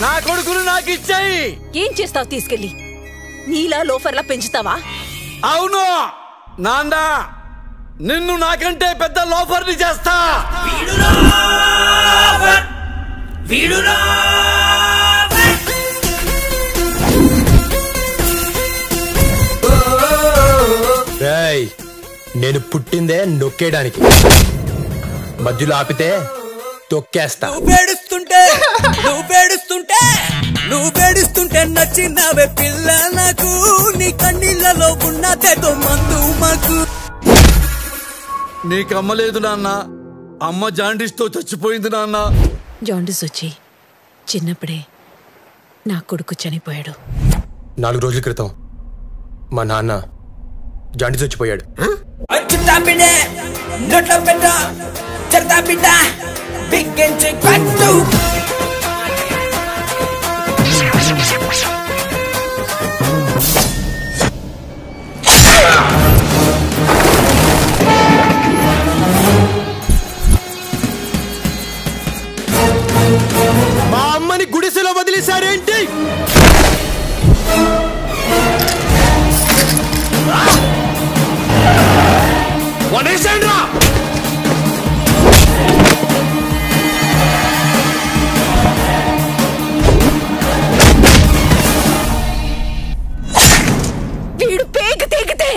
నా కొడుకును నాకు ఇచ్చేయి. ఏం చేస్తావు తీసుకెళ్ళి? నీలా లోఫర్లా పెంచుతావా? అవును నాన్న, నిన్ను నాకంటే పెద్ద లోఫర్ని చేస్తా. నేను పుట్టిందే నొక్కేయడానికి, మధ్యలో ఆపితే తొక్కేస్తా. నువ్వు పేడుస్తుంటే నచ్చినవే పిల్ల నాకు, నీ కన్నీళ్ళలో ఉన్నదేదో మందు మాకు. నీకు అమ్మలేదు నాన్న, అమ్మ జాండీస్ తో చచ్చిపోయింది నాన్న. జాండీస్ వచ్చి చిన్నప్పుడే నా కొడుకు చనిపోయాడు. 4 రోజుల క్రితం మా నాన్న జాండీస్ వచ్చిపోయాడు. మా అమ్మని గుడిసెలో వదిలేశారేంటి? వదిలేశాండ్రా. వీడు పేగు తెగితే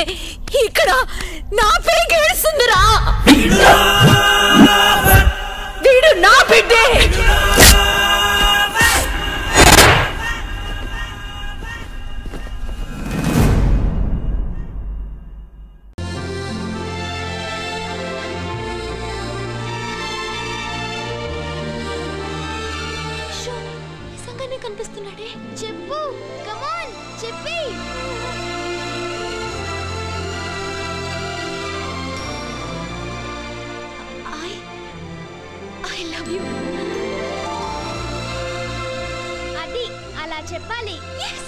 ఇక్కడ నా పేగు ఏడుస్తుందిరా. వీడు నా బిడ్డే. నిజంగానే కనిపిస్తున్నాడే. చెప్పు, కమాన్ చెప్పి. I love you. అది అలా చెప్పాలి. Yes.